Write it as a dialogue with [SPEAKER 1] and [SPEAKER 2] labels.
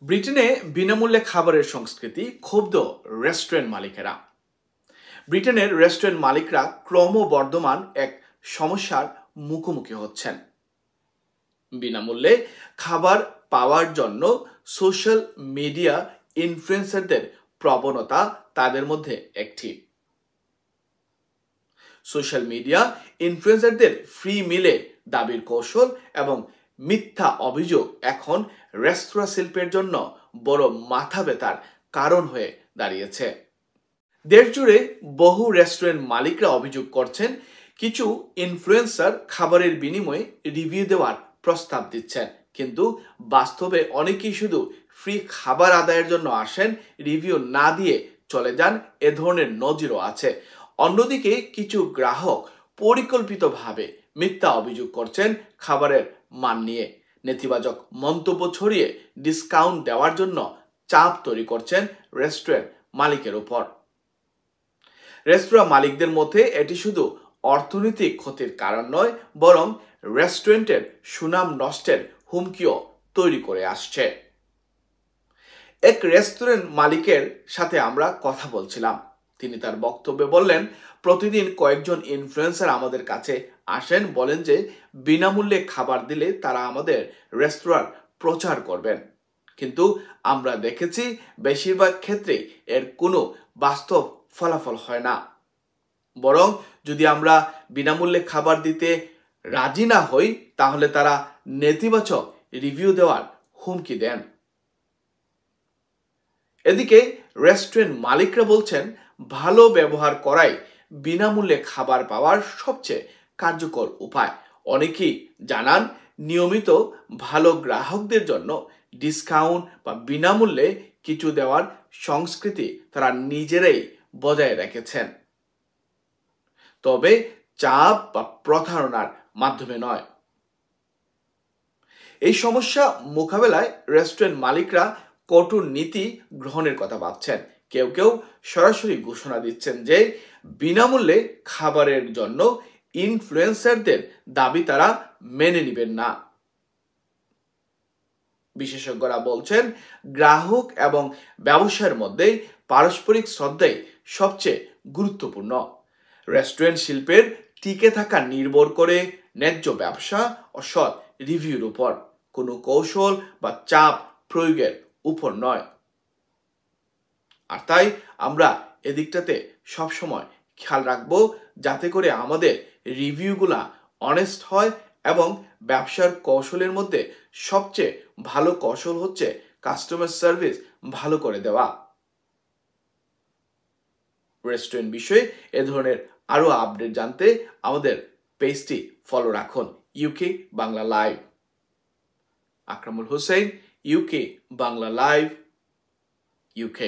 [SPEAKER 1] ব্রিটেনে বিনামূল্যে খাবারের সংস্কৃতি ক্ষুব্ধ রেস্টুরেন্ট মালিকেরা। ব্রিটেনের রেস্টুরেন্ট মালিকরা ক্রমবর্ধমান এক সমস্যার মুখোমুখি হচ্ছেন। বিনামূল্যে খাবার পাওয়ার জন্য সোশ্যাল মিডিয়া ইনফ্লুয়েন্সারদের প্রবণতা তাদের মধ্যে একটি। সোশ্যাল মিডিয়া ইনফ্লুয়েন্সারদের ফ্রি মিলে দাবির কৌশল এবং মিথ্যা অভিযোগ এখন রেস্তোরাঁ শিল্পের জন্য বড় মাথা ব্যথার কারণ হয়ে দাঁড়িয়েছে। দেশজুড়ে বহু রেস্টুরেন্ট মালিকরা অভিযোগ করছেন, কিছু ইনফ্লুয়েন্সার খাবারের বিনিময়ে রিভিউ দেওয়ার প্রস্তাব দিচ্ছেন, কিন্তু বাস্তবে অনেকেই শুধু ফ্রি খাবার আদায়ের জন্য আসেন, রিভিউ না দিয়ে চলে যান। এ ধরনের নজিরও আছে। অন্যদিকে কিছু গ্রাহক পরিকল্পিতভাবে মিথ্যা অভিযোগ করছেন খাবারের মান নিয়ে, নেতিবাচক মন্তব্য ছড়িয়ে ডিসকাউন্ট দেওয়ার জন্য চাপ তৈরি করছেন রেস্টুরেন্ট মালিকের উপর। রেস্তোরাঁ মালিকদের মধ্যে এটি শুধু অর্থনৈতিক ক্ষতির কারণ নয়, বরং রেস্টুরেন্টের সুনাম নষ্টের হুমকিও তৈরি করে আসছে। এক রেস্টুরেন্ট মালিকের সাথে আমরা কথা বলছিলাম। তিনি তার বক্তব্যে বললেন, প্রতিদিন কয়েকজন ইনফ্লুয়েন্সার আমাদের কাছে আসেন, বলেন যে বিনামূল্যে খাবার দিলে তারা আমাদের রেস্তোরাঁর প্রচার করবেন, কিন্তু আমরা দেখেছি বেশিরভাগ ক্ষেত্রে এর কোনো বাস্তব ফলাফল হয় না। বরং যদি আমরা বিনামূল্যে খাবার দিতে রাজি না হই, তাহলে তারা নেতিবাচক রিভিউ দেওয়ার হুমকি দেন। এদিকে রেস্টুরেন্ট মালিকরা বলছেন, ভালো ব্যবহার করাই বিনামূল্যে খাবার পাওয়ার সবচেয়ে কার্যকর উপায়। অনেকেই জানান, নিয়মিত ভালো গ্রাহকদের জন্য ডিসকাউন্ট বা বিনামূল্যে কিছু দেওয়ার সংস্কৃতি তারা নিজেরাই বজায় রেখেছেন, তবে চাপ বা প্রতারণার মাধ্যমে নয়। এই সমস্যা মোকাবেলায় রেস্টুরেন্ট মালিকরা কঠোর নীতি গ্রহণের কথা ভাবছেন। কেউ কেউ সরাসরি ঘোষণা দিচ্ছেন যে বিনামূল্যে খাবারের জন্য ইনফ্লুয়েন্সারদের দাবি তারা মেনে নেবেন না। বিশেষজ্ঞরা বলছেন, গ্রাহক এবং ব্যবসায়ের মধ্যে পারস্পরিক শ্রদ্ধাই সবচেয়ে গুরুত্বপূর্ণ। রেস্টুরেন্ট শিল্পের টিকে থাকা নির্ভর করে ন্যায্য ব্যবসা ও সৎ রিভিউর উপর, কোনো কৌশল বা চাপ প্রয়োগের উপর নয়। আর তাই আমরা এদিকটাতে সবসময় খেয়াল রাখবো, যাতে করে আমাদের রিভিউগুলা অনেস্ট হয়। এবং ব্যবসার কৌশলের মধ্যে সবচেয়ে ভালো কৌশল হচ্ছে কাস্টমার সার্ভিস ভালো করে দেওয়া। রেস্টুরেন্ট বিষয়ে এ ধরনের আরো আপডেট জানতে আমাদের পেজটি ফলো রাখুন। UK Bangla live. Akramul Hossain, UK Bangla live, UK।